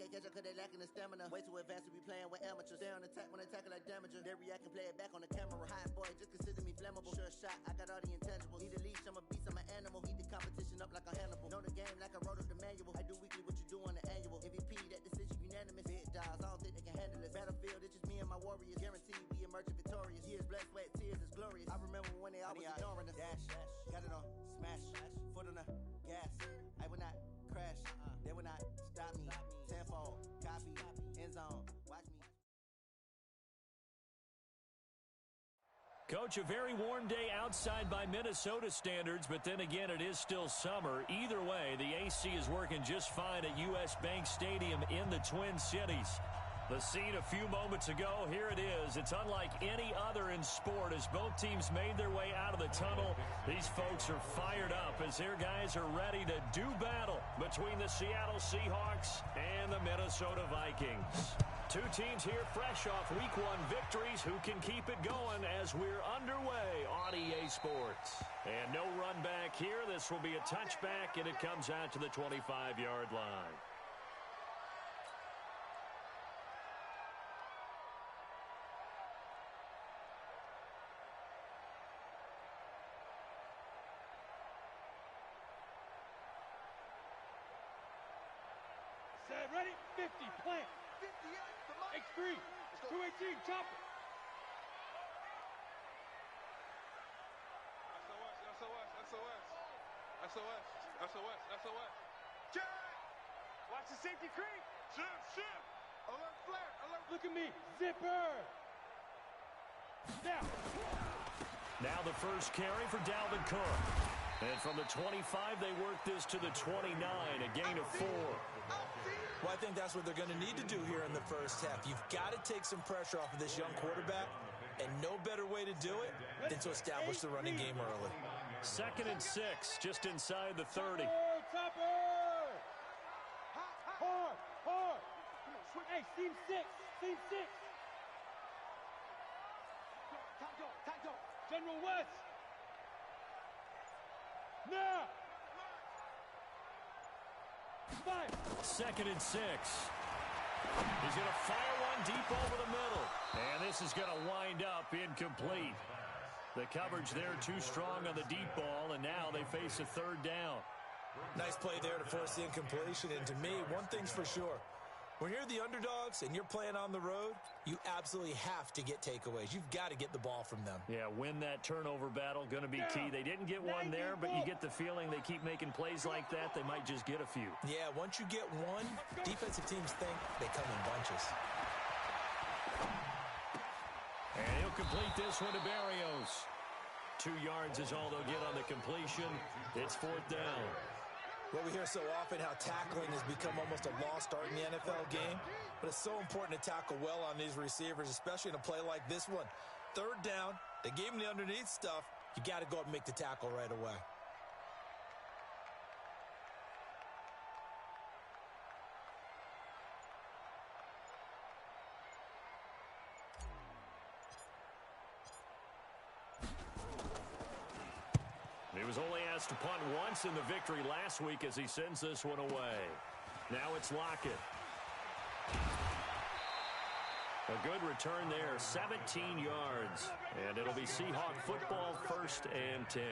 can't catch up cause they lacking the stamina. Way too advanced to be playing with amateurs. Stay on attack when they tackle like damager. They react and play it back on the camera. Hot boy, just consider me flammable. Sure shot, I got all the intangibles. Need a leash, I'm a beast, I'm an animal. Heat the competition up like a Hannibal. Know the game like I wrote up the manual. I do weekly what you do on the annual. MVP, that decision unanimous. Big dogs, I don't think they can handle it. Battlefield, it's just me and my warriors. Guaranteed we emerge victorious. Years, blood, sweat, tears is glorious. I remember when they always ignoring us. Dash, got it on, smash, foot on the gas. I will not crash, they will not stop me. Tenfold, copy, end zone, watch me. Coach, a very warm day outside by Minnesota standards, but then again, it is still summer. Either way, the AC is working just fine at U.S. Bank Stadium in the Twin Cities. The scene a few moments ago, here it is. It's unlike any other in sport as both teams made their way out of the tunnel. These folks are fired up as their guys are ready to do battle between the Seattle Seahawks and the Minnesota Vikings. Two teams here fresh off Week 1 victories. Who can keep it going as we're underway on EA Sports? And no run back here. This will be a touchback, and it comes out to the 25-yard line. Set, ready, 50, plant. 58, the mic. X3, 218, chopper. SOS. Jack! Watch the safety creep. Ship. Alert flare, alert. Look at me, zipper. Now the first carry for Dalvin Cook. And from the 25, they work this to the 29, a gain of 4. Well, I think that's what they're going to need to do here in the first half. You've got to take some pressure off of this young quarterback, and no better way to do it than to establish the running game early. 2nd and 6, just inside the 30. Topper! Hard. Hey, team 6. Time go. General West. Now. 5. 2nd and 6. He's going to fire one deep over the middle. And this is going to wind up incomplete. The coverage there too strong on the deep ball, and now they face a 3rd down. Nice play there to force the incompletion. And to me, one thing's for sure. When you're the underdogs and you're playing on the road, you absolutely have to get takeaways. You've got to get the ball from them. Yeah, win that turnover battle, going to be key. They didn't get one there, but you get the feeling they keep making plays like that, they might just get a few. Yeah, once you get one, defensive teams think they come in bunches. And he'll complete this one to Barrios. 2 yards is all they'll get on the completion. It's 4th down. Well, we hear so often how tackling has become almost a lost art in the NFL game, but it's so important to tackle well on these receivers, especially in a play like this one. 3rd down, they gave him the underneath stuff. You got to go up and make the tackle right away. He was only asked to punt once in the victory last week as he sends this one away. Now it's Lockett. A good return there, 17 yards. And it'll be Seahawk football, 1st and 10.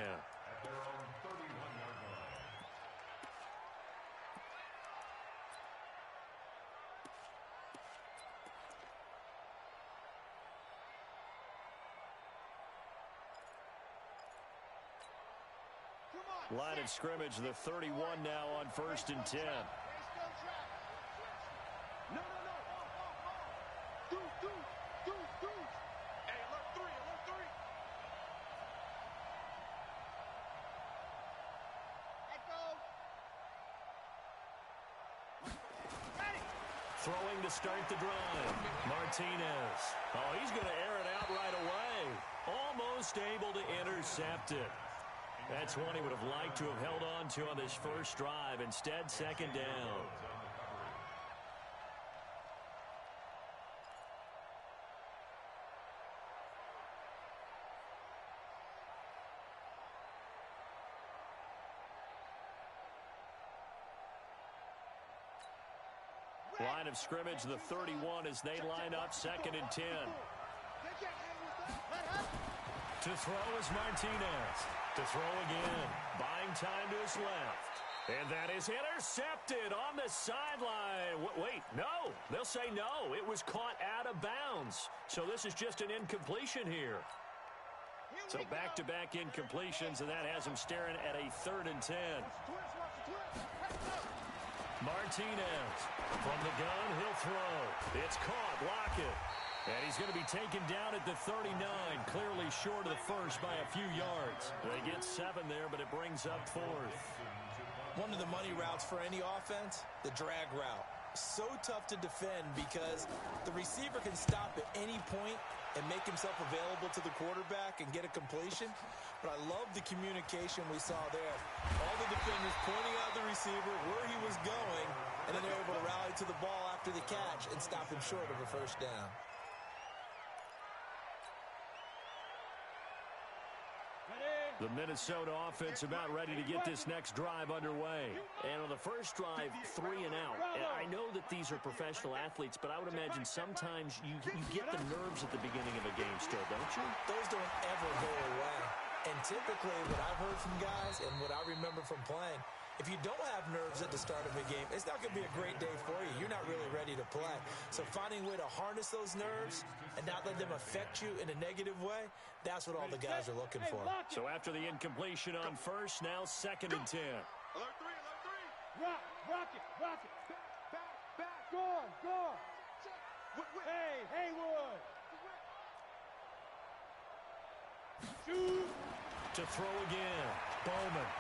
Line of scrimmage, the 31 now on 1st and 10. No. Do. Hey, alert 3. Echo. Ready. Throwing to start the drive. Martinez. Oh, he's going to air it out right away. Almost able to intercept it. That's one he would have liked to have held on to on this first drive. Instead, 2nd down. Line of scrimmage, the 31 as they line up 2nd and 10. To throw is Martinez. To throw again. Buying time to his left. And that is intercepted on the sideline. Wait, no. They'll say no. It was caught out of bounds. So this is just an incompletion here. So back-to-back incompletions, and that has him staring at a 3rd and 10. Martinez from the gun, he'll throw. It's caught, Lockett. And he's going to be taken down at the 39, clearly short of the first by a few yards. They get 7 there, but it brings up 4th. One of the money routes for any offense, the drag route. So tough to defend because the receiver can stop at any point and make himself available to the quarterback and get a completion. But I love the communication we saw there. All the defenders pointing out the receiver, where he was going, and then they're able to rally to the ball after the catch and stop him short of a first down. The Minnesota offense about ready to get this next drive underway. And on the first drive, 3 and out. And I know that these are professional athletes, but I would imagine sometimes you get the nerves at the beginning of a game still, don't you? Those don't ever go away. And typically what I've heard from guys and what I remember from playing, if you don't have nerves at the start of a game, it's not going to be a great day for you. You're not really ready to play. So finding a way to harness those nerves and not let them affect you in a negative way, that's what all the guys are looking for. So after the incompletion on first, now 2nd and 10. Alert 3, alert 3. Rock it. Back. Go. Hey, Haywood. Shoot. To throw again, Bowman.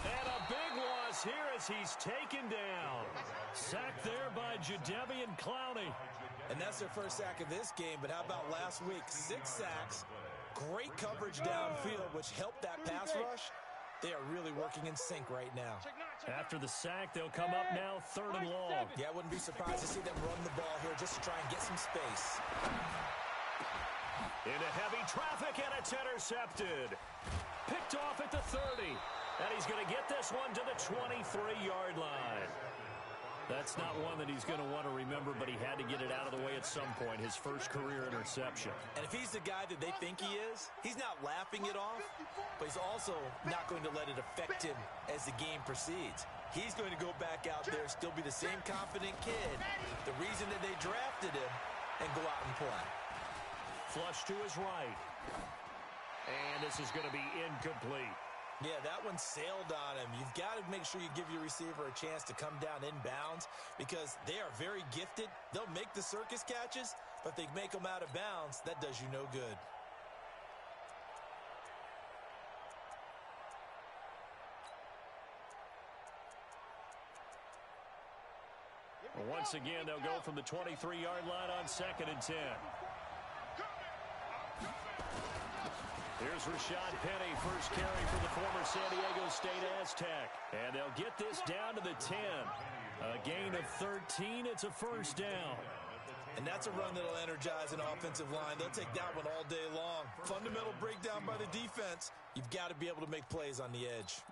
And a big loss here as he's taken down. Sacked there by Jadeveon Clowney. And that's their first sack of this game, but how about last week? 6 sacks, great coverage downfield, which helped that pass rush. They are really working in sync right now. After the sack, they'll come up now 3rd and long. Yeah, I wouldn't be surprised to see them run the ball here just to try and get some space. Into heavy traffic, and it's intercepted. Picked off at the 30. And he's going to get this one to the 23-yard line. That's not one that he's going to want to remember, but he had to get it out of the way at some point, his first career interception. And if he's the guy that they think he is, he's not laughing it off, but he's also not going to let it affect him as the game proceeds. He's going to go back out there, still be the same confident kid, the reason that they drafted him, and go out and play. Flush to his right. And this is going to be incomplete. Yeah, that one sailed on him. You've got to make sure you give your receiver a chance to come down inbounds because they are very gifted. They'll make the circus catches, but if they make them out of bounds, that does you no good. Well, once again, they'll go from the 23-yard line on 2nd and 10. Here's Rashad Penny, first carry for the former San Diego State Aztec. And they'll get this down to the 10. A gain of 13. It's a first down. And that's a run that'll energize an offensive line. They'll take that one all day long. Fundamental breakdown by the defense. You've got to be able to make plays on the edge.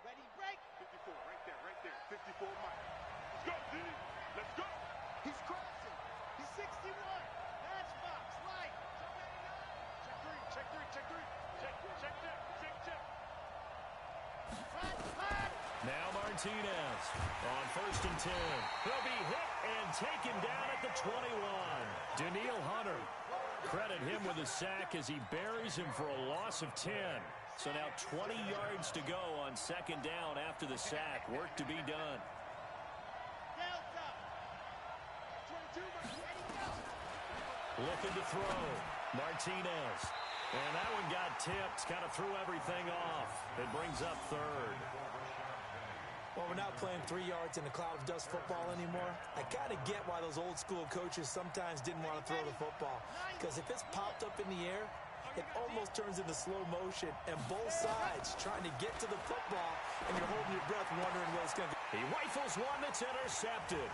Ready, break. 54, right there. 54, Mike. Let's go, D. Let's go. He's crossing. He's 61. Now Martinez on 1st and 10. He'll be hit and taken down at the 21. Daniil Hunter, credit him with a sack as he buries him for a loss of 10. So now 20 yards to go on 2nd down after the sack. Work to be done. Looking to throw. Martinez. And that one got tipped. Kind of threw everything off. It brings up 3rd. Well, we're not playing 3 yards in a cloud of dust football anymore. I kind of get why those old school coaches sometimes didn't want to throw the football. Because if it's popped up in the air, it almost turns into slow motion. And both sides trying to get to the football, and you're holding your breath wondering what it's going to be. He rifles one that's intercepted.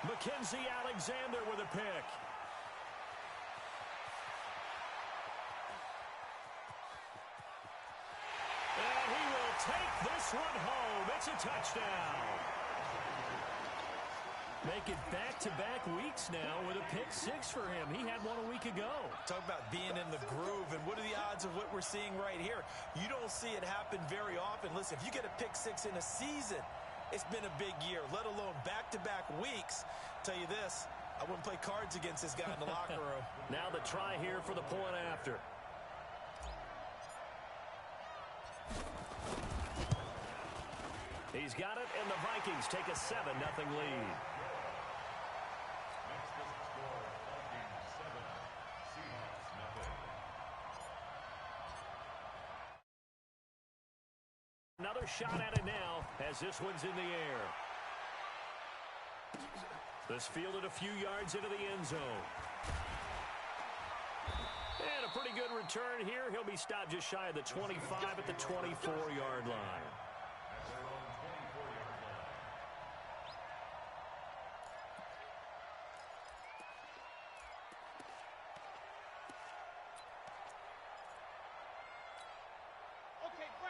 Mackenzie Alexander with a pick. And he will take this this one home. It's a touchdown. Make it back-to-back weeks now with a pick six for him. He had one a week ago. Talk about being in the groove, and what are the odds of what we're seeing right here? You don't see it happen very often. Listen, if you get a pick six in a season, it's been a big year, let alone back-to-back weeks. Tell you this, I wouldn't play cards against this guy in the locker room. Now the try here for the point after. He's got it, and the Vikings take a 7-0 lead. Another shot at it now as this one's in the air. This fielded a few yards into the end zone. And a pretty good return here. He'll be stopped just shy of the 25 at the 24-yard line.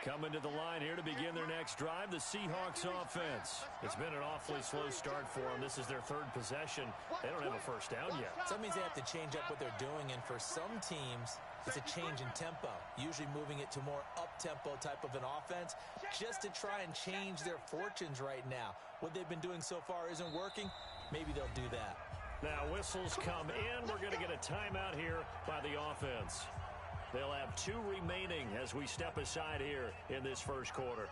Coming to the line here to begin their next drive, the Seahawks offense. It's been an awfully slow start for them. This is their third possession. They don't have a first down yet. So that means they have to change up what they're doing, and for some teams, it's a change in tempo, usually moving it to more up-tempo type of an offense just to try and change their fortunes right now. What they've been doing so far isn't working. Maybe they'll do that. Now whistles come in. We're going to get a timeout here by the offense. They'll have 2 remaining as we step aside here in this first quarter.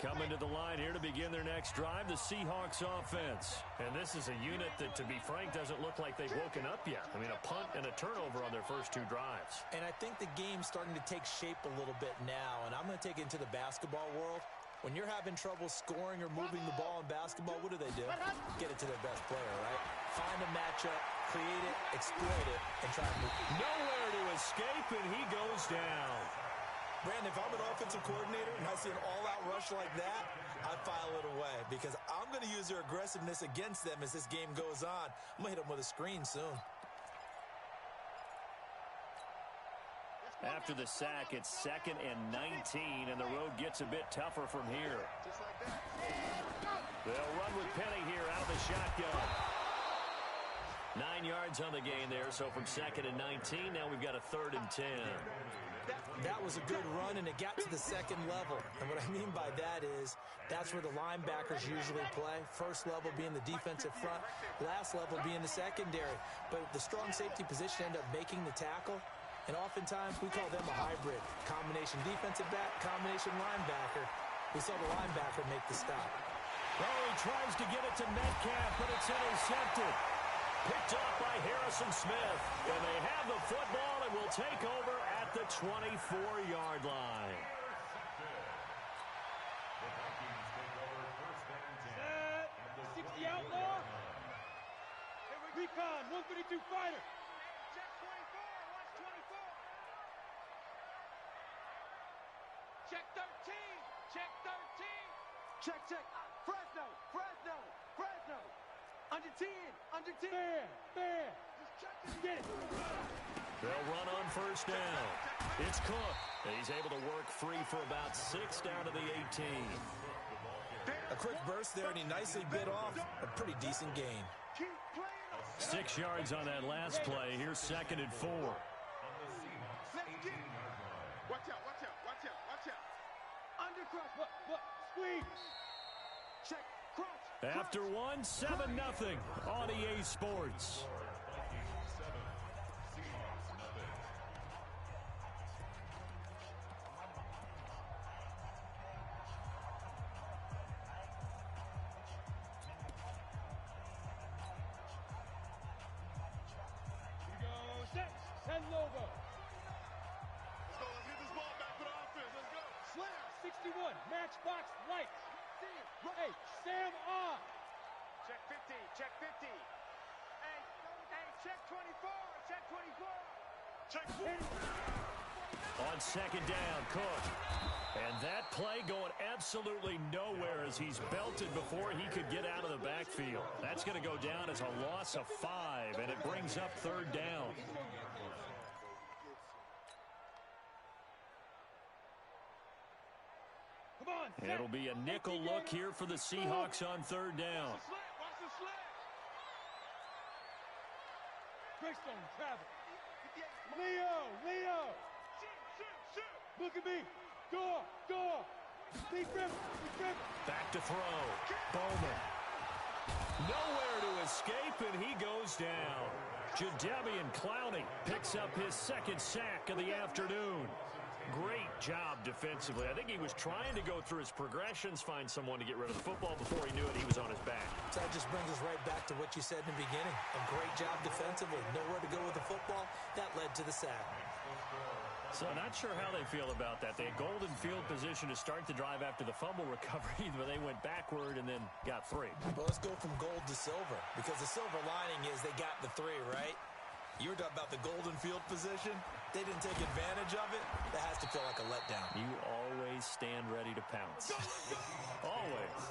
Coming to the line here to begin their next drive, the Seahawks offense. And this is a unit that, to be frank, doesn't look like they've woken up yet. I mean, a punt and a turnover on their first 2 drives. And I think the game's starting to take shape a little bit now, and I'm going to take it into the basketball world. When you're having trouble scoring or moving the ball in basketball, what do? Get it to their best player, right? Find a matchup, create it, exploit it, and try to move. Nowhere to escape, and he goes down. Brandon, if I'm an offensive coordinator and I see an all-out rush like that, I file it away because I'm going to use their aggressiveness against them as this game goes on. I'm going to hit them with a screen soon. After the sack, it's 2nd and 19, and the road gets a bit tougher from here. They'll run with Penny here out of the shotgun. 9 yards on the gain there, so from 2nd and 19, now we've got a 3rd and 10. That was a good run, and it got to the second level. And what I mean by that is that's where the linebackers usually play. First level being the defensive front, last level being the secondary. But the strong safety position ended up making the tackle, and oftentimes we call them a hybrid. Combination defensive back, combination linebacker. We saw the linebacker make the stop. Oh, he tries to get it to Metcalf, but it's intercepted. Picked off by Harrison Smith. And they have the football and will take over at the 24-yard line. Set. 60 outlaw. Recon, 132 fighter. Check 24, watch 24. Check 13, check 13. Check, check. Fresno, Fresno, Fresno. Under 10, under 10. Fair. Just check it. Get it. They'll run on first down. It's Cook. He's able to work free for about 6 down to the 18. A quick burst there, and he nicely bit off a pretty decent gain. 6 yards on that last play. Here's 2nd and 4. Let's get it. Watch out, watch out, watch out, watch out. Undercross, what? Squeeze. Check, cross. After one, 7-0 on EA Sports. Ten logo. Let's go, let's get this ball back for the offense. Let's go. Slayer 61. Matchbox lights. Hey, Sam on. Check 50, check 50. Hey, check 24, check 24. Check 40. On second down, Cook. And that play going absolutely nowhere as he's belted before he could get out of the backfield. That's going to go down as a loss of 5, and it brings up third down. Come on, It'll be a nickel look here for the Seahawks on third down. Watch the slant. Greystone, travel. Leo. Look at me. Go. Deep rip. Back to throw. Bowman. Nowhere to escape, and he goes down. Jadeveon Clowney picks up his second sack of the afternoon. Great job defensively. I think he was trying to go through his progressions, find someone to get rid of the football. Before he knew it, he was on his back. So that just brings us right back to what you said in the beginning. A great job defensively. Nowhere to go with the football. That led to the sack. So not sure how they feel about that. They had golden field position to start the drive after the fumble recovery, but they went backward and then got 3. But let's go from gold to silver, because the silver lining is they got the 3, right? You were talking about the golden field position. They didn't take advantage of it. That has to feel like a letdown. You always stand ready to pounce. Always.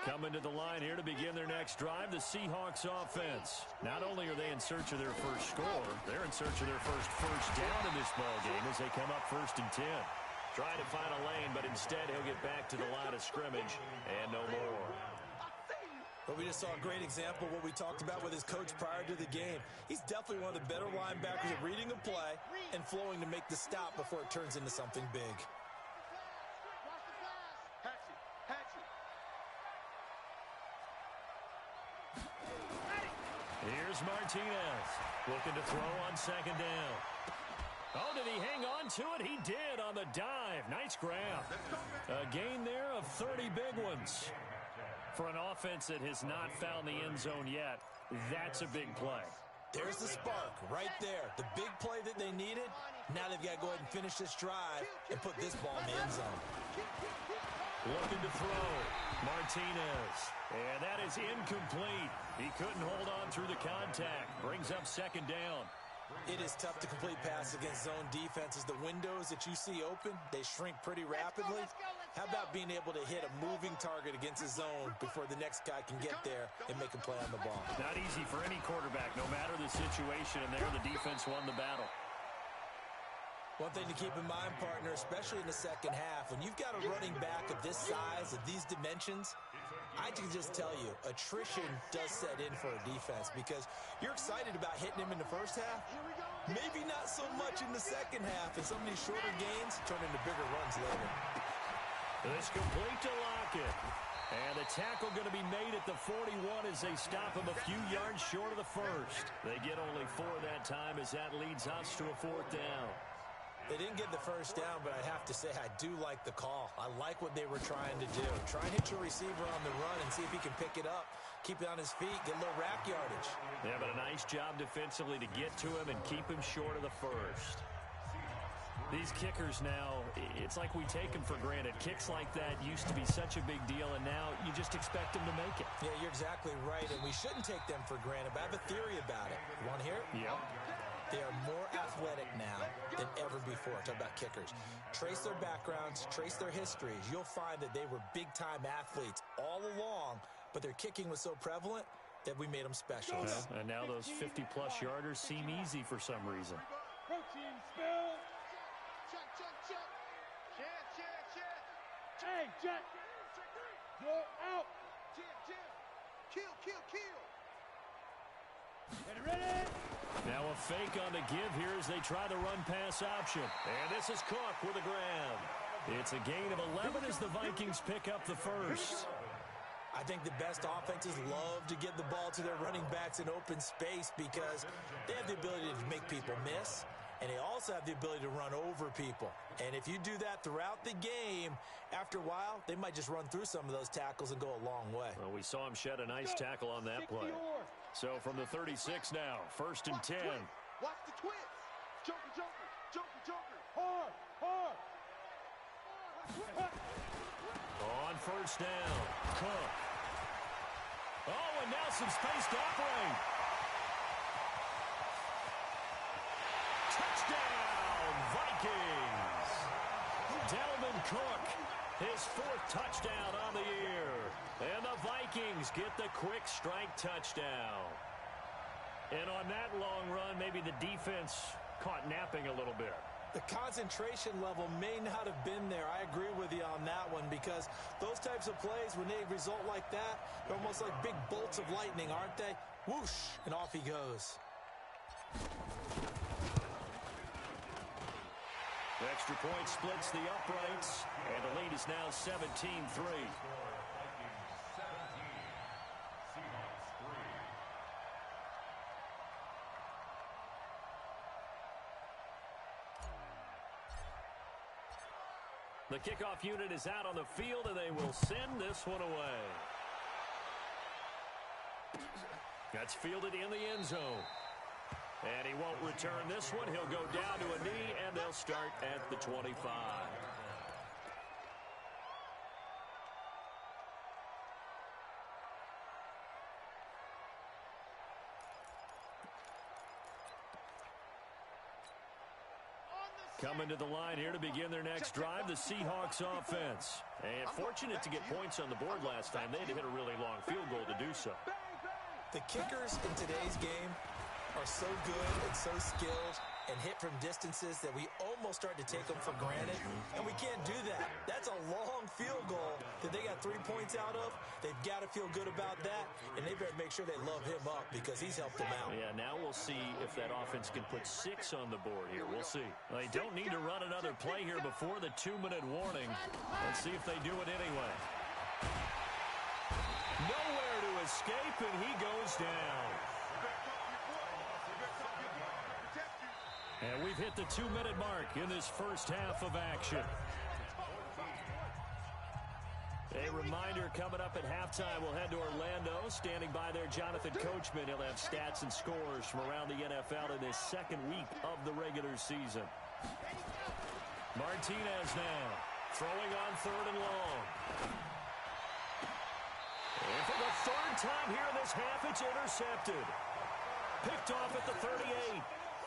Coming to the line here to begin their next drive, the Seahawks offense. Not only are they in search of their first score, they're in search of their first down in this ballgame as they come up 1st and 10. Trying to find a lane, but instead he'll get back to the line of scrimmage and no more. But we just saw a great example of what we talked about with his coach prior to the game. He's definitely one of the better linebackers at reading a play and flowing to make the stop before it turns into something big. Here's Martinez looking to throw on second down. Oh, did he hang on to it? He did on the dive. Nice grab. A gain there of 30 big ones. For an offense that has not found the end zone yet, that's a big play. There's the spark right there. The big play that they needed. Now they've got to go ahead and finish this drive and put this ball in the end zone. Looking to throw. Martinez. And that is incomplete. He couldn't hold on through the contact. Brings up second down. It is tough to complete passes against zone defenses. The windows that you see open, they shrink pretty rapidly. How about being able to hit a moving target against a zone before the next guy can get there and make a play on the ball? Not easy for any quarterback, no matter the situation, and there the defense won the battle. One thing to keep in mind, partner, especially in the second half, when you've got a running back of this size, of these dimensions, I can just tell you, attrition does set in for a defense because you're excited about hitting him in the first half. Maybe not so much in the second half, and some of these shorter gains turn into bigger runs later. It's complete to Lockett. And the tackle going to be made at the 41 as they stop him a few yards short of the first. They get only 4 that time as that leads us to a 4th down. They didn't get the first down, but I have to say I do like the call. I like what they were trying to do. Try and hit your receiver on the run and see if he can pick it up, keep it on his feet, get a little rack yardage. Yeah, but a nice job defensively to get to him and keep him short of the first. These kickers now, it's like we take them for granted. Kicks like that used to be such a big deal, and now you just expect them to make it. Yeah, you're exactly right, and we shouldn't take them for granted, but I have a theory about it. You want to hear it? Yep. They are more athletic now than ever before. Talk about kickers. Trace their backgrounds, trace their histories. You'll find that they were big-time athletes all along, but their kicking was so prevalent that we made them special. Yeah, and now those 50-plus yarders seem easy for some reason. Protein spill. Check. Hey, Jack. Go out. Kill. Ready? Now a fake on the give here as they try the run-pass option. And this is Cook with a grab. It's a gain of 11 as the Vikings pick up the first. I think the best offenses love to get the ball to their running backs in open space because they have the ability to make people miss, and they also have the ability to run over people. And if you do that throughout the game, after a while, they might just run through some of those tackles and go a long way. Well, we saw him shed a nice tackle on that play. So from the 36 now, 1st and 10. Watch the twist. Joker. Hard. On first down. Cook. Oh, and now some space to operate. Touchdown, Vikings. Dalvin Cook, his 4th touchdown on the year. And the Vikings get the quick strike touchdown. And on that long run, maybe the defense caught napping a little bit. The concentration level may not have been there. I agree with you on that one, because those types of plays, when they result like that, they're almost like big bolts of lightning, aren't they? Whoosh, and off he goes. Extra point splits the uprights, and the lead is now 17-3. The kickoff unit is out on the field, and they will send this one away. That's fielded in the end zone. And he won't return this one. He'll go down to a knee, and they'll start at the 25. Coming to the line here to begin their next drive, the Seahawks offense. And fortunate to get points on the board last time. They had to hit a really long field goal to do so. The kickers in today's game are so good and so skilled and hit from distances that we almost start to take them for granted, and we can't do that. That's a long field goal that they got 3 points out of. They've got to feel good about that, and they better make sure they love him up because he's helped them out. Yeah, now we'll see if that offense can put 6 on the board here. We'll see. They don't need to run another play here before the 2-minute warning. Let's see if they do it anyway. Nowhere to escape, and he goes down. And we've hit the 2-minute mark in this first half of action. A reminder, coming up at halftime, we'll head to Orlando. Standing by there, Jonathan Coachman. He'll have stats and scores from around the NFL in this second week of the regular season. Martinez now, throwing on 3rd and long. And for the 3rd time here in this half, it's intercepted. Picked off at the 38.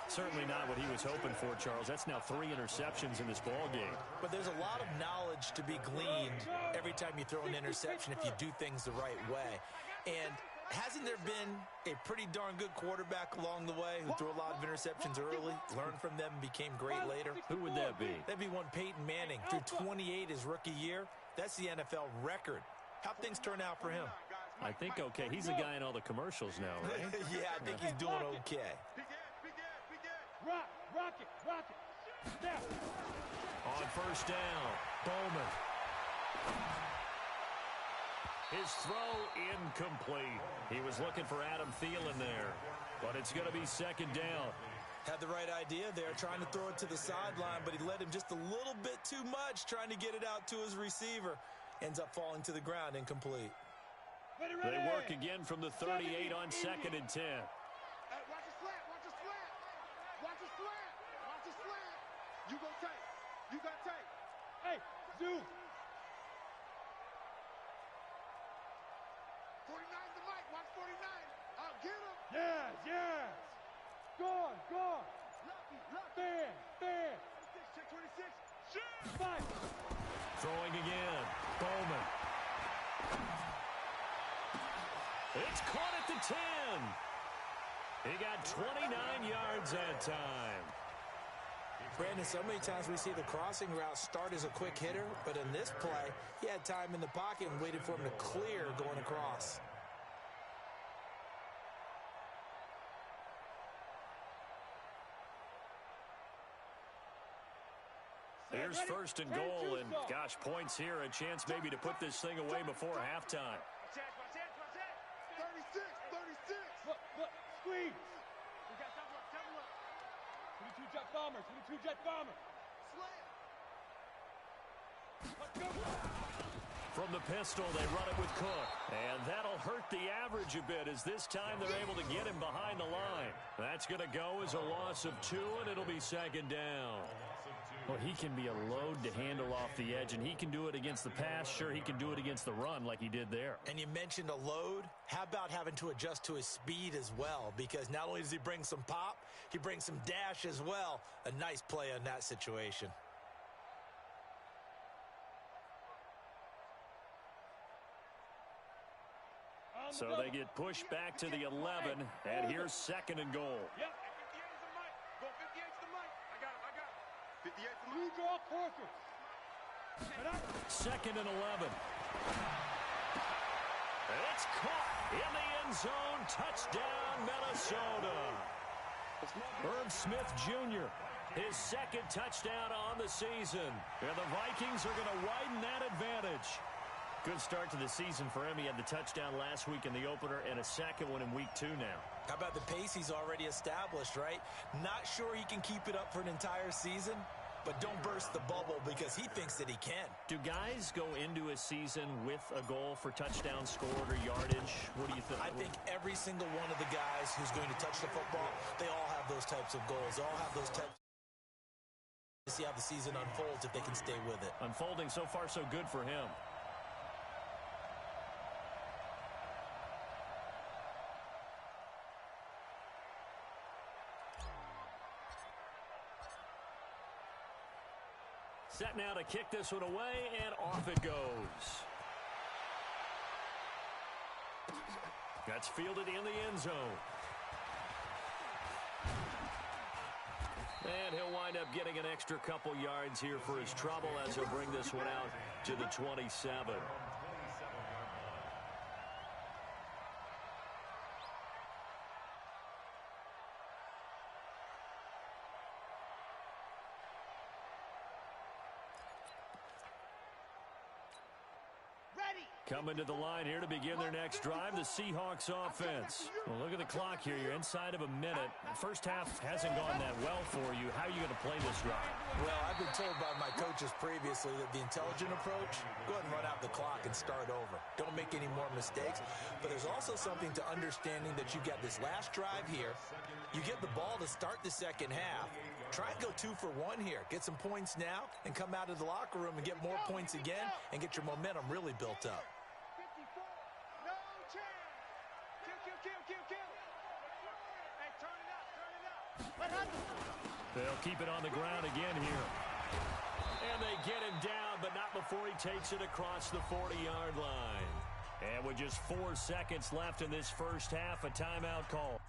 Certainly not what he was hoping for, Charles. That's now 3 interceptions in this ball game. But there's a lot of knowledge to be gleaned every time you throw an interception if you do things the right way. And hasn't there been a pretty darn good quarterback along the way who threw a lot of interceptions early, learned from them, and became great later? Who would that be? That'd be one Peyton Manning. Threw 28 his rookie year. That's the NFL record. How'd things turn out for him? I think okay. He's the guy in all the commercials now, right? Yeah, I think he's doing okay. Rock it. Step. On first down, Bowman. His throw incomplete. He was looking for Adam Thielen there, but it's going to be 2nd down. Had the right idea there, trying to throw it to the sideline, but he led him just a little bit too much, trying to get it out to his receiver. Ends up falling to the ground, incomplete. They work again from the 38 on 2nd and 10. You go tight. You got tight. Hey, Zoo. 49's the mic. Watch 49. I'll get him. Yes. Gone. Fair. 26, check 26. Shoot. Fight. Throwing again. Bowman. It's caught at the 10. He got 29 yards that time. Brandon, so many times we see the crossing route start as a quick hitter, but in this play, he had time in the pocket and waited for him to clear going across. Here's 1st and goal, and gosh, points here, a chance maybe to put this thing away before halftime. Watch it. 36. Look, squeeze. We got double up. 22 jet bomber. Slam. From the pistol, they run it with Cook. And that'll hurt the average a bit as this time they're able to get him behind the line. That's going to go as a loss of 2, and it'll be 2nd down. Well, he can be a load to handle off the edge, and he can do it against the pass. Sure, he can do it against the run like he did there. And you mentioned a load. How about having to adjust to his speed as well? Because not only does he bring some pop, he brings some dash as well. A nice play on that situation. So they get pushed back to the 11, and here's 2nd and goal. Yep, 58 is the mic. Go 58 is the mic. I got it. 58 is the mic. You draw closer. 2nd and 11. It's caught in the end zone. Touchdown, Minnesota. Herb Smith Jr., his 2nd touchdown on the season. And the Vikings are going to widen that advantage. Good start to the season for him. He had the touchdown last week in the opener and a 2nd one in week 2 now. How about the pace he's already established, right? Not sure he can keep it up for an entire season, but don't burst the bubble because he thinks that he can. Do guys go into a season with a goal for touchdown scored or yardage? What do you think? I think every single one of the guys who's going to touch the football, they all have those types of goals. They all have those types to see how the season unfolds if they can stay with it. Unfolding so far so good for him. Set now to kick this one away, and off it goes. That's fielded in the end zone. And he'll wind up getting an extra couple yards here for his trouble as he'll bring this one out to the 27. Coming to the line here to begin their next drive, the Seahawks offense. Well, look at the clock here. You're inside of a minute. First half hasn't gone that well for you. How are you going to play this drive? Well, I've been told by my coaches previously that the intelligent approach, go ahead and run out the clock and start over. Don't make any more mistakes. But there's also something to understanding that you got this last drive here. You get the ball to start the second half. Try and go 2 for 1 here. Get some points now and come out of the locker room and get more points again and get your momentum really built up. 54. No chance. Kill. Hey, turn it up. They'll keep it on the ground again here. And they get him down, but not before he takes it across the 40-yard line. And with just 4 seconds left in this first half, a timeout call.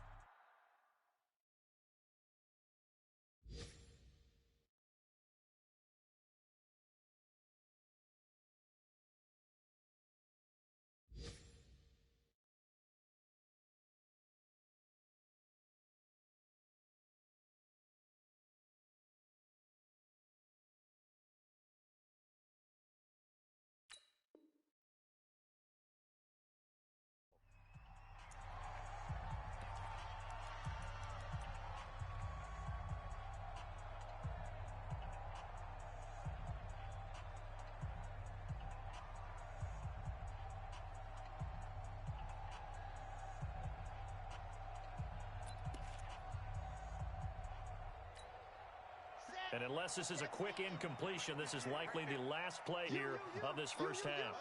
And unless this is a quick incompletion, this is likely the last play here of this first half.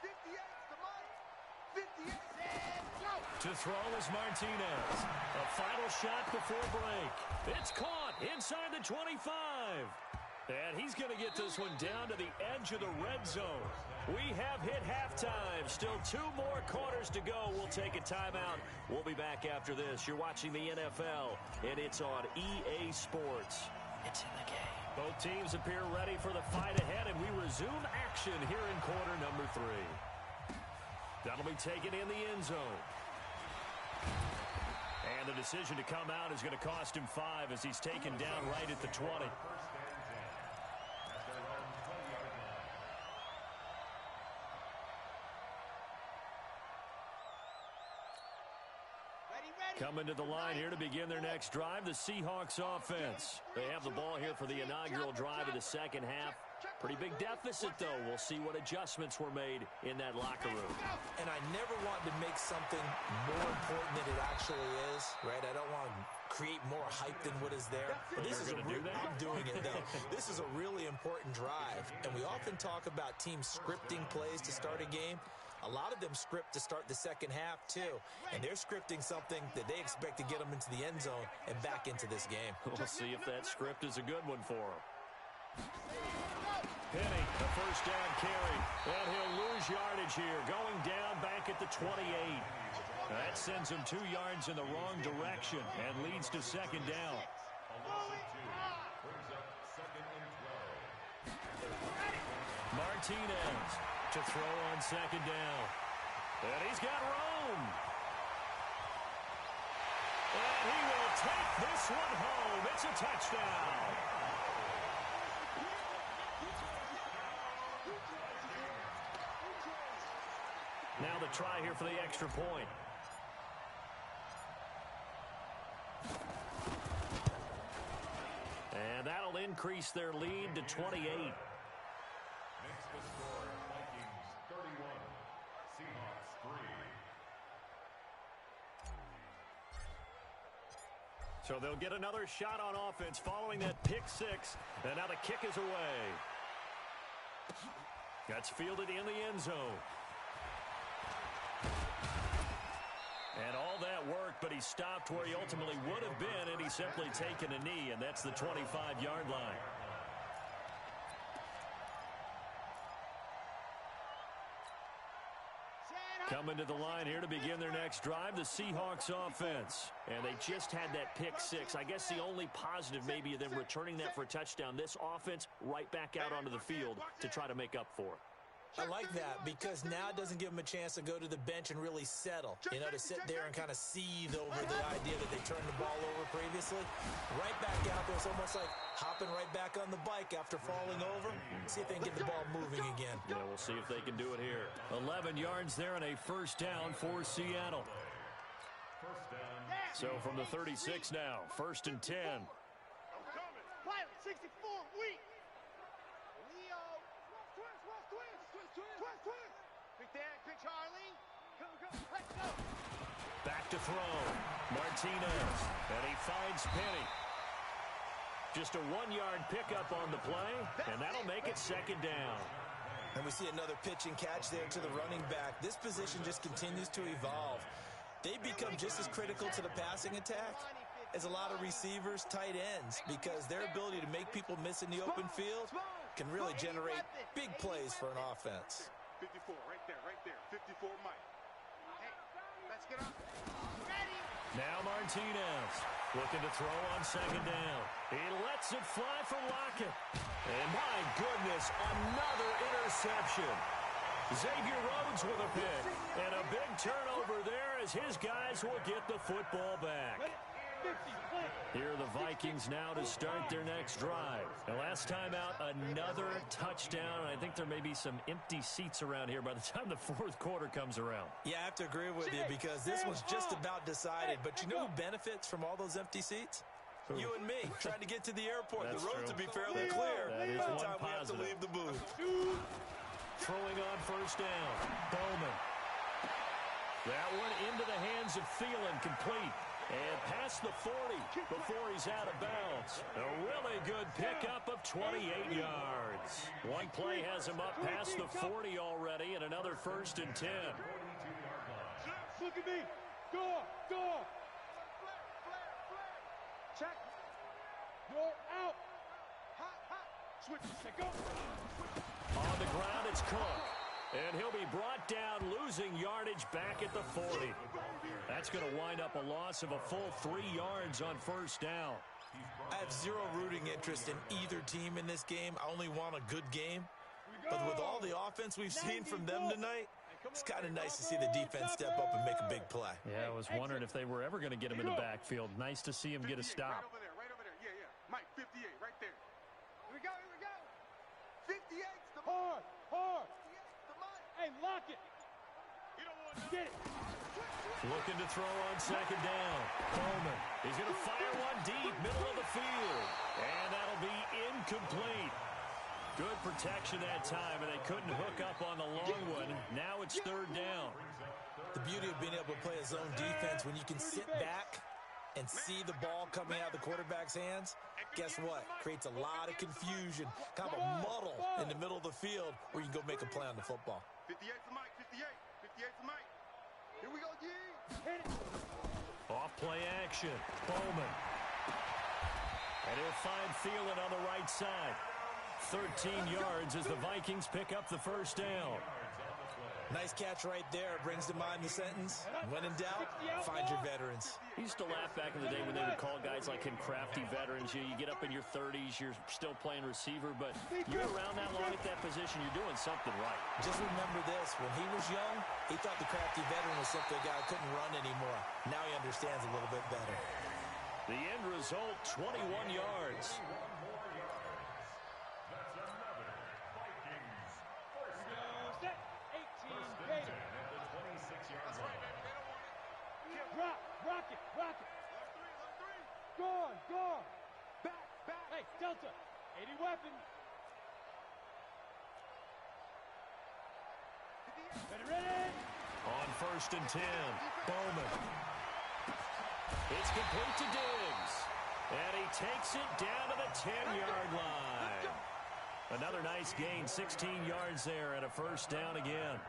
58 To throw is Martinez. A final shot before break. It's caught inside the 25. And he's going to get this one down to the edge of the red zone. We have hit halftime. Still 2 more quarters to go. We'll take a timeout. We'll be back after this. You're watching the NFL, and it's on EA Sports. It's in the game. Both teams appear ready for the fight ahead, and we resume action here in quarter number 3. That'll be taken in the end zone. And the decision to come out is going to cost him 5 as he's taken down right at the 20. Coming to the line here to begin their next drive, the Seahawks offense. They have the ball here for the inaugural drive of the second half. Pretty big deficit, though. We'll see what adjustments were made in that locker room. And I never want to make something more important than it actually is, right? I don't want to create more hype than what is there. But this is I'm doing it, though. This is a really important drive. And we often talk about teams scripting plays to start a game. A lot of them script to start the second half, too. And they're scripting something that they expect to get them into the end zone and back into this game. We'll see if that script is a good one for them. Penny, the first down carry. And he'll lose yardage here. Going down back at the 28. That sends him 2 yards in the wrong direction and leads to second down. Martinez to throw on second down. And he's got room. And he will take this one home. It's a touchdown. Now the try here for the extra point. And that'll increase their lead to 28. Makes the score Vikings 31, Seahawks 3. So they'll get another shot on offense following that pick six. And now the kick is away. That's fielded in the end zone. And all that work, but he stopped where he ultimately would have been, and he's simply taken a knee, and that's the 25-yard line. Coming to the line here to begin their next drive, the Seahawks offense. And they just had that pick six. I guess the only positive maybe of them returning that for a touchdown. This offense right back out onto the field to try to make up for it. I like that because now it doesn't give them a chance to go to the bench and really settle. You know, to sit there and kind of seethe over the idea that they turned the ball over previously. Right back out there, it's almost like hopping right back on the bike after falling over. See if they can get the ball moving again. Yeah, we'll see if they can do it here. 11 yards there and a first down for Seattle. So from the 36 now, 1st and 10. Pilot 64, weak. Leo. Twist. Big Dan, big Charlie. Go. Let's go. Back to throw. Martinez. And he finds Penny. Just a 1-yard pickup on the play, and that'll make it second down. And we see another pitch and catch there to the running back. This position just continues to evolve. They become just as critical to the passing attack as a lot of receivers, tight ends, because their ability to make people miss in the open field can really generate big plays for an offense. 54, right there. 54 Mike. Hey, let's get up. Ready. Now Martinez looking to throw on second down. He lets it fly for Lockett. And my goodness, another interception. Xavier Rhodes with a pick. And a big turnover there as his guys will get the football back. Here are the Vikings now to start their next drive. And last time out, another touchdown. I think there may be some empty seats around here by the time the fourth quarter comes around. Yeah, I have to agree with you because this was just about decided. But you know who benefits from all those empty seats? Who? You and me, trying to get to the airport. That's the roads true. will be fairly clear That is by the one time we have to positive. leave the booth. Throwing on first down. Bowman. That one into the hands of Thielen, complete. And past the 40 before he's out of bounds. A really good pickup of 28 yards. One play has him up past the 40 already, and another 1st and 10. Look at me. Go. Check. You're out. Hot. Switch. Go. On the ground, it's Cook. And he'll be brought down, losing yardage back at the 40. That's going to wind up a loss of a full 3 yards on first down. I have zero rooting interest in either team in this game. I only want a good game. But with all the offense we've seen from them tonight, it's kind of nice to see the defense step up and make a big play. Yeah, I was wondering if they were ever going to get him in the backfield. Nice to see him get a stop. Right over there. Yeah. Mike, 58, right there. Here we go. 58's the Hard. Hey, lock it. You don't want Get it. Looking to throw on second down. Bowman. He's going to fire one deep, middle of the field. And that'll be incomplete. Good protection that time, and they couldn't hook up on the long one. Now it's third down. The beauty of being able to play a zone defense when you can sit back and see the ball coming out of the quarterback's hands, guess what? Creates a lot of confusion, kind of a muddle in the middle of the field where you can go make a play on the football. 58 to Mike, 58. 58 to Mike. Here we go, G. Hit it. Off play action. Bowman. And he'll find Thielen on the right side. 13 yards as the Vikings pick up the first down. Nice catch right there. Brings to mind the sentence, when in doubt, find your veterans. He used to laugh back in the day when they would call guys like him crafty veterans. You get up in your 30s, you're still playing receiver, but you're around that long at that position, you're doing something right. Just remember this, when he was young, he thought the crafty veteran was simply a guy who couldn't run anymore. Now he understands a little bit better. The end result, 21 yards. Rock it. Gone. Back. Hey, Delta. 80 weapon. Ready. On first and 10, Bowman. It's complete to Diggs. And he takes it down to the 10-yard line. Another nice gain, 16 yards there and a first down again.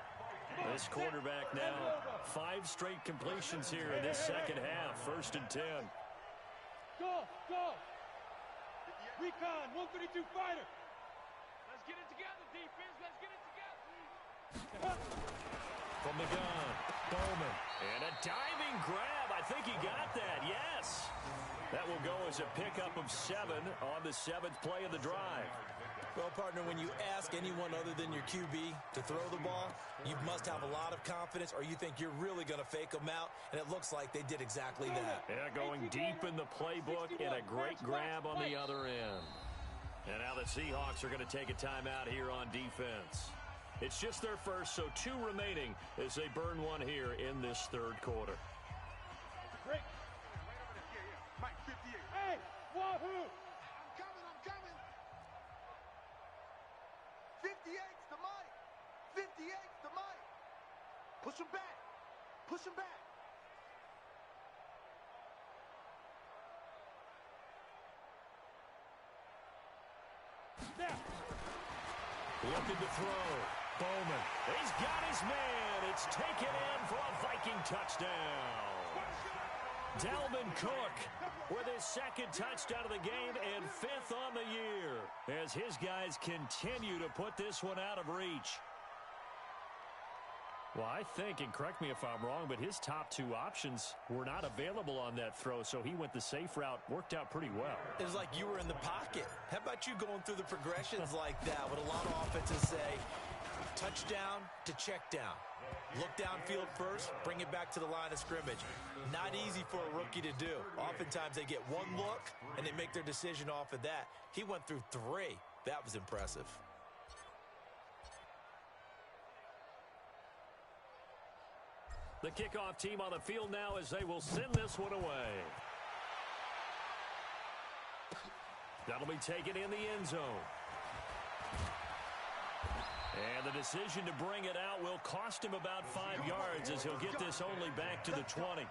This quarterback now, 5 straight completions here in this second half. First and 10. Go. Recon, 132 fighter. Let's get it together, defense. Let's get it together. From the gun, Bowman. And a diving grab. I think he got that, yes. That will go as a pickup of 7 on the 7th play of the drive. Well, partner, when you ask anyone other than your QB to throw the ball, you must have a lot of confidence or you think you're really going to fake them out, and it looks like they did exactly that. Yeah, going deep in the playbook and a great grab on the other end. And now the Seahawks are going to take a timeout here on defense. It's just their first, so 2 remaining as they burn one here in this third quarter. Great. Mike, 58. Hey, wahoo! 58's the Mike. 58's the Mike. Push him back. Now. Looking to throw. Bowman. He's got his man. It's taken in for a Viking touchdown. Dalvin Cook with his 2nd touchdown of the game and 5th on the year as his guys continue to put this one out of reach. Well, I think, and correct me if I'm wrong, but his top 2 options were not available on that throw, so he went the safe route. Worked out pretty well. It was like you were in the pocket. How about you going through the progressions like that? What a lot of offenses say, touchdown to check down. Look downfield first, bring it back to the line of scrimmage. Not easy for a rookie to do. Oftentimes they get 1 look, and they make their decision off of that. He went through 3. That was impressive. The kickoff team on the field now as they will send this one away. That'll be taken in the end zone. And the decision to bring it out will cost him about 5 yards as he'll get this only back to the 20.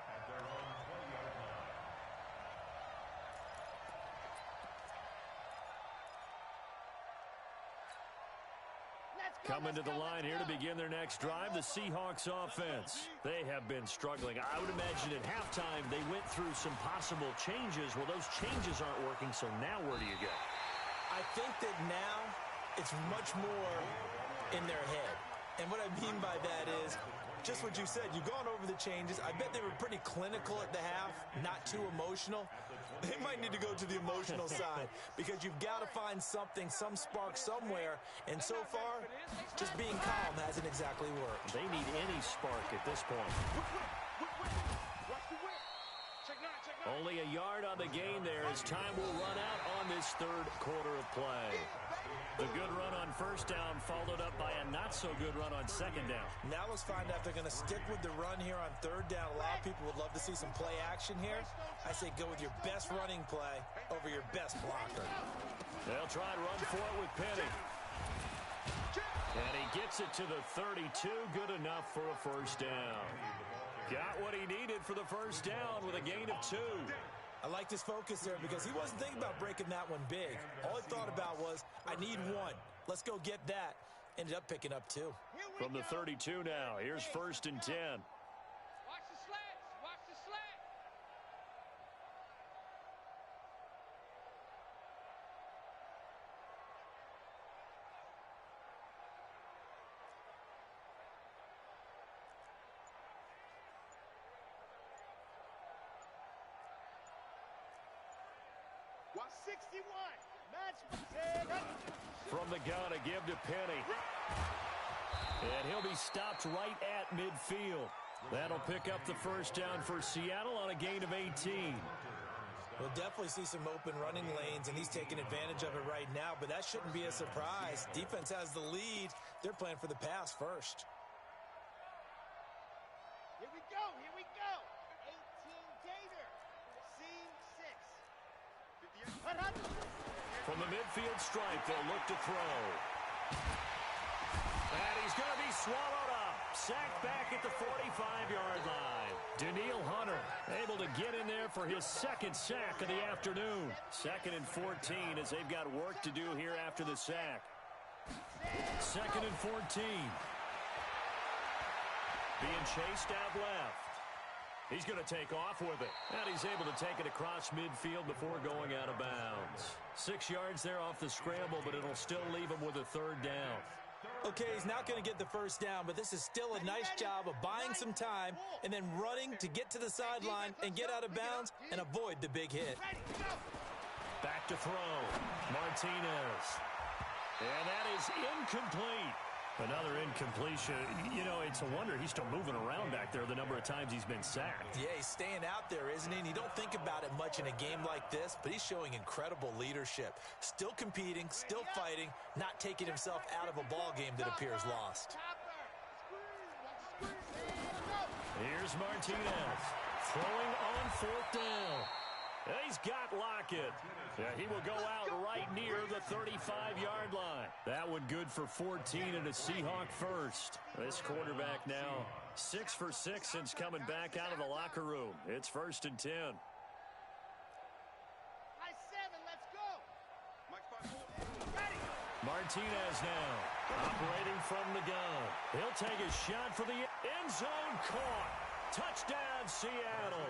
Coming to the line here to begin their next drive, the Seahawks offense. They have been struggling. I would imagine at halftime they went through some possible changes. Well, those changes aren't working, so now where do you go? I think that now it's much more in their head. And what I mean by that is just what you said. You've gone over the changes. I bet they were pretty clinical at the half, not too emotional. They might need to go to the emotional side because you've got to find something, some spark somewhere. And so far, just being calm hasn't exactly worked. They need any spark at this point. Only a yard on the gain there as time will run out on this third quarter of play. The good run on first down followed up by a not-so-good run on second down. Now let's find out if they're going to stick with the run here on third down. A lot of people would love to see some play action here. I say go with your best running play over your best blocker. They'll try to run for it with Penny. And he gets it to the 32. Good enough for a first down. Got what he needed for the first down with a gain of 2. I liked his focus there because he wasn't thinking about breaking that one big. All he thought about was, I need 1. Let's go get that. Ended up picking up 2. From the 32 now, here's first and 10. Watch the slats. Watch the slat. Watch 61. From the gun, a give to Penny. And he'll be stopped right at midfield. That'll pick up the first down for Seattle on a gain of 18. We'll definitely see some open running lanes, and he's taking advantage of it right now, but that shouldn't be a surprise. Defense has the lead. They're playing for the pass first. Here we go. Here we go. 18 Gator. Seam 6. From the midfield stripe, they'll look to throw. And he's going to be swallowed up. Sacked back at the 45-yard line. Daniil Hunter able to get in there for his second sack of the afternoon. 2nd and 14 as they've got work to do here after the sack. 2nd and 14. Being chased out left. He's going to take off with it. And he's able to take it across midfield before going out of bounds. 6 yards there off the scramble, but it'll still leave him with a third down. Okay, he's not going to get the first down, but this is still a nice job of buying some time and then running to get to the sideline and get out of bounds and avoid the big hit. Back to throw. Martinez. And that is incomplete. Another incompletion. You know, it's a wonder he's still moving around back there the number of times he's been sacked. Yeah, he's staying out there, isn't he? And you don't think about it much in a game like this, but he's showing incredible leadership. Still competing, still fighting, not taking himself out of a ball game that appears lost. Here's Martinez throwing on 4th down. He's got Lockett. Yeah, he will go out right near the 35-yard line. That one good for 14 and a Seahawk first. This quarterback now 6 for 6 since coming back out of the locker room. It's 1st and 10. High 7, let's go. Martinez now operating from the gun. He'll take a shot for the end zone. Caught. Touchdown, Seattle.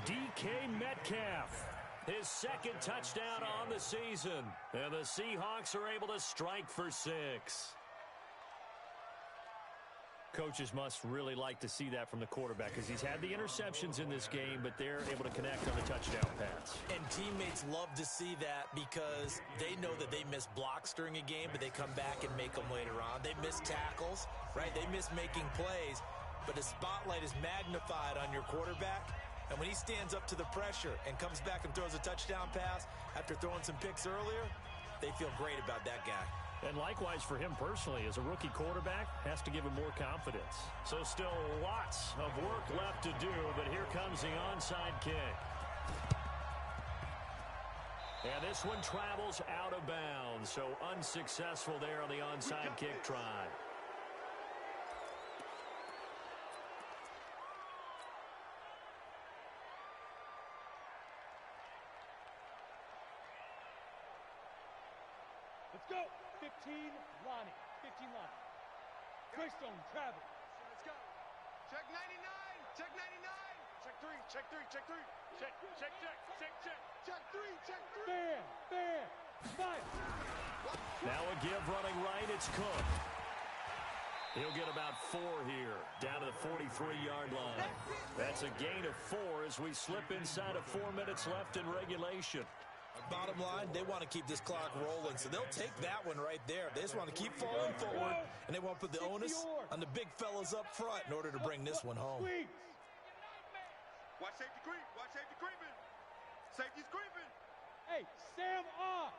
DK Metcalf, his 2nd touchdown on the season. And the Seahawks are able to strike for 6. Coaches must really like to see that from the quarterback because he's had the interceptions in this game, but they're able to connect on the touchdown pass. And teammates love to see that because they know that they miss blocks during a game, but they come back and make them later on. They miss tackles, right? They miss making plays, but the spotlight is magnified on your quarterback. And when he stands up to the pressure and comes back and throws a touchdown pass after throwing some picks earlier, they feel great about that guy. And likewise for him personally, as a rookie quarterback, has to give him more confidence. So still lots of work left to do, but here comes the onside kick. And this one travels out of bounds, so unsuccessful there on the onside kick try. Let's go. 15 Lonnie. 15 Lonnie. Greystone travel. Let's go. Check 99. Check 99. Check 3. Check 3. Check 3. Check. Check. Check. Check. Check. Check 3. Check 3. Bam. Bam. Fire. Now a give running right. It's Cook. He'll get about 4 here, down to the 43-yard line. That's a gain of 4 as we slip inside of 4 minutes left in regulation. Bottom line, they want to keep this clock rolling, so they'll take that one right there. They just want to keep falling forward, and they want to put the onus on the big fellas up front in order to bring this one home. Watch safety creep. Watch safety creeping. Safety's creeping. Hey, Sam off.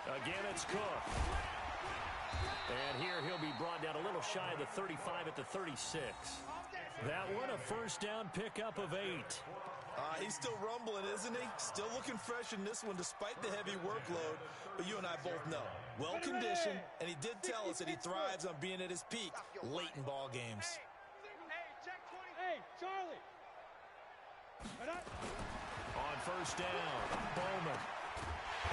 Again, it's Cook. And here he'll be brought down a little shy of the 35 at the 36. That one a first down pickup of 8. He's still rumbling, isn't he? Still looking fresh in this one despite the heavy workload. But you and I both know, well-conditioned, and he did tell us that he thrives on being at his peak late in ball games. Hey, Charlie. On first down, Bowman.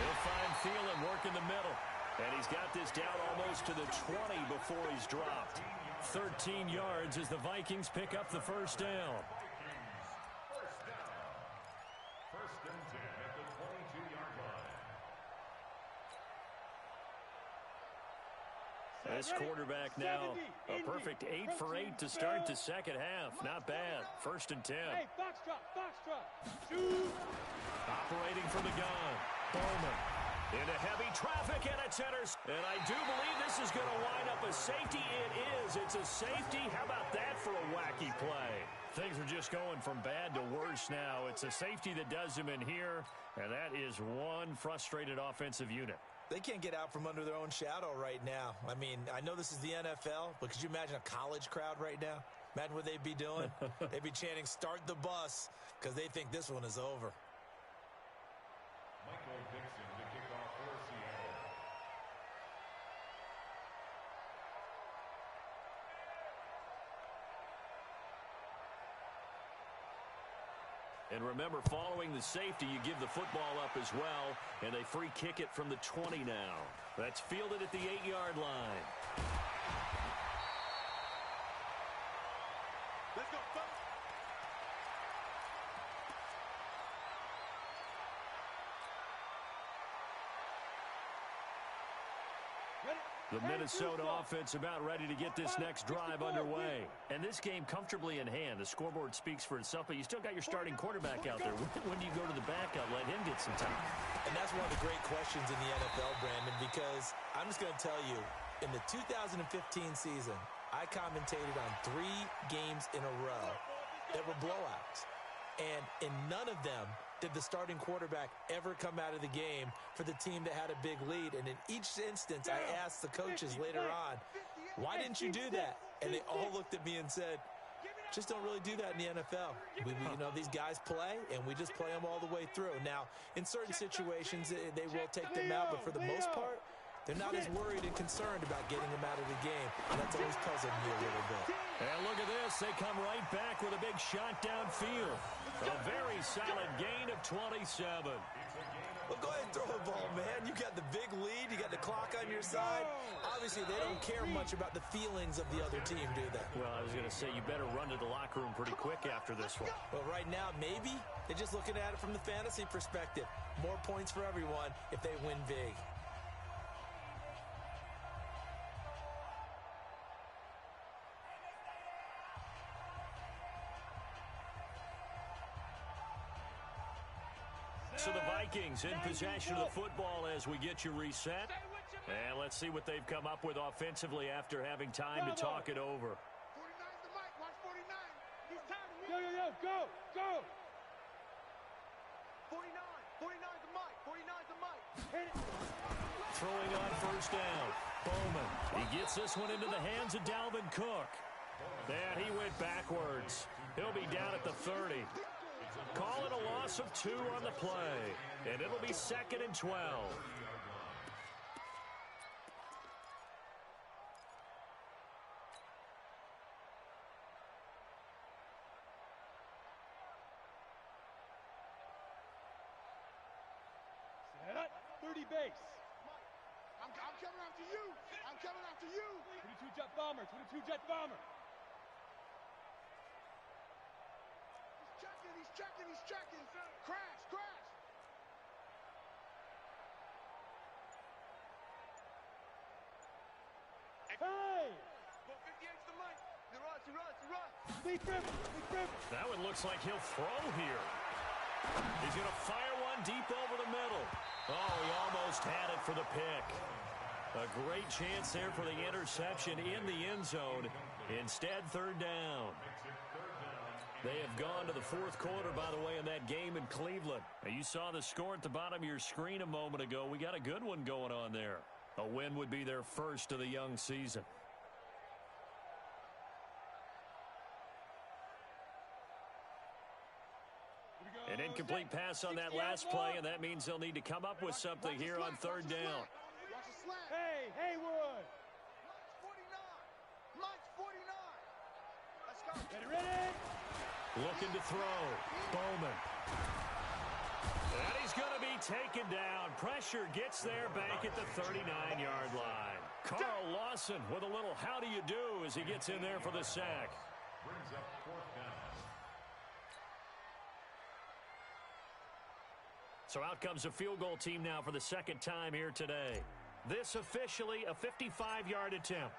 He'll find Thielen work in the middle. And he's got this down almost to the 20 before he's dropped. 13 yards as the Vikings pick up the first down. First and 10 at the 22-yard line. This quarterback now a perfect 8 for 8 to start the second half. Not bad. First and 10. Hey, foxtrot. Shoot. Operating from the gun. Bowman. Into heavy traffic, and it's intercepted. And I do believe this is going to wind up a safety. It is. It's a safety. How about that for a wacky play? Things are just going from bad to worse now. It's a safety that does him in here, and that is one frustrated offensive unit. They can't get out from under their own shadow right now. I mean, I know this is the NFL, but could you imagine a college crowd right now? Imagine what they'd be doing. They'd be chanting, "Start the bus," because they think this one is over. Michael Dixon to kick off for Seattle. And remember, following the safety, you give the football up as well, and they free kick it from the 20 now. That's fielded at the 8-yard line. Let's go, folks. The Minnesota offense about ready to get this next drive underway. And this game comfortably in hand. The scoreboard speaks for itself, but you still got your starting quarterback out there. When do you go to the backup? Let him get some time. And that's one of the great questions in the NFL, Brandon, because I'm just going to tell you, in the 2015 season, I commentated on 3 games in a row that were blowouts. And in none of them did the starting quarterback ever come out of the game for the team that had a big lead. And in each instance, I asked the coaches later on, why didn't you do that? And they all looked at me and said, just don't really do that in the NFL. These guys play, and we just play them all the way through. Now, in certain situations, they will take them out, but for the most part, they're not as worried and concerned about getting them out of the game. And that's always puzzled me a little bit. And look at this. They come right back with a big shot downfield. A very solid gain of 27. Well, go ahead and throw the ball, man. You got the big lead. You got the clock on your side. Obviously, they don't care much about the feelings of the other team, do they? Well, I was going to say, you better run to the locker room pretty quick after this one. Well, right now, maybe. They're just looking at it from the fantasy perspective. More points for everyone if they win big. So the Vikings in possession of the football as we get you reset. And let's see what they've come up with offensively after having time to talk it over. 49's the mic. Watch 49. He's tired. Go. 49. 49's the mic. 49's the mic. Hit it. Throwing on first down. Bowman. He gets this one into the hands of Dalvin Cook. And he went backwards. He'll be down at the 30. Call it a loss of 2 on the play. And it'll be 2nd and 12. Set up. 30 base. I'm coming after you. I'm coming after you. 22 jet bomber. 22 jet bomber. He's checking. Crash. Hey! Go 58's the mic. He runs. Big Ripper. That one looks like he'll throw here. He's going to fire one deep over the middle. Oh, he almost had it for the pick. A great chance there for the interception in the end zone. Instead, 3rd down. Makes it 3rd down They have gone to the fourth quarter, by the way, in that game in Cleveland. Now, you saw the score at the bottom of your screen a moment ago. We got a good one going on there. A win would be their first of the young season. An incomplete pass on that last play, and that means they'll need to come up with something here on third down. Hey, Haywood. Mike's 49. Let's go. Ready? Looking to throw. Bowman. And he's going to be taken down. Pressure gets there back at the 39-yard line. Carl Lawson with a little how do you do as he gets in there for the sack. Brings up fourth down. So out comes a field goal team now for the second time here today. This officially a 55-yard attempt.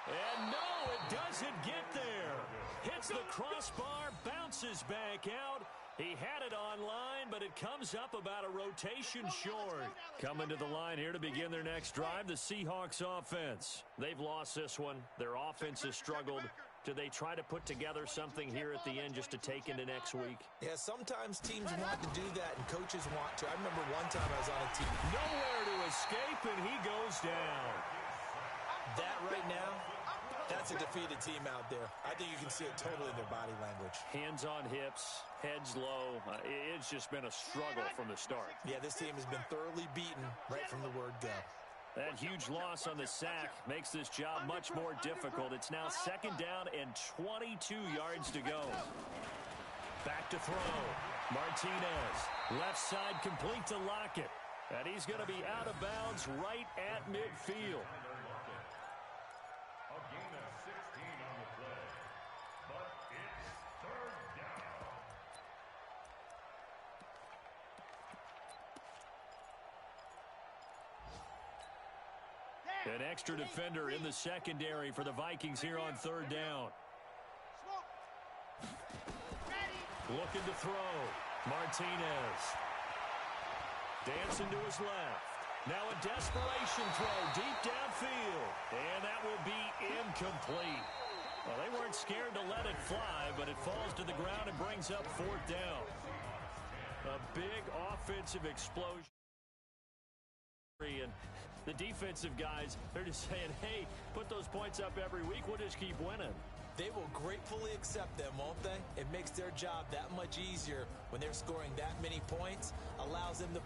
And no, it doesn't get there. Hits the crossbar, bounces back out. He had it on line, but it comes up about a rotation short. Coming to the line here to begin their next drive, the Seahawks offense. They've lost this one. Their offense has struggled. Do they try to put together something here at the end just to take into next week? Yeah, sometimes teams want to do that and coaches want to. I remember one time I was on a team. Nowhere to escape, and he goes down. That right now, that's a defeated team out there. I think you can see it totally in their body language. Hands on hips, heads low. It's just been a struggle from the start. Yeah, this team has been thoroughly beaten right from the word go. That huge loss on the sack makes this job much more difficult. It's now second down and 22 yards to go. Back to throw. Martinez. Left side complete to Lockett. And he's going to be out of bounds right at midfield. A gain of 16 on the play. But it's third down. An extra defender in the secondary for the Vikings here on third down. Looking to throw. Martinez. Dancing to his left. Now a desperation throw deep downfield. And that will be incomplete. Well, they weren't scared to let it fly, but it falls to the ground and brings up fourth down. A big offensive explosion. And the defensive guys, they're just saying, hey, put those points up every week. We'll just keep winning. They will gratefully accept them, won't they? It makes their job that much easier when they're scoring that many points, allows them to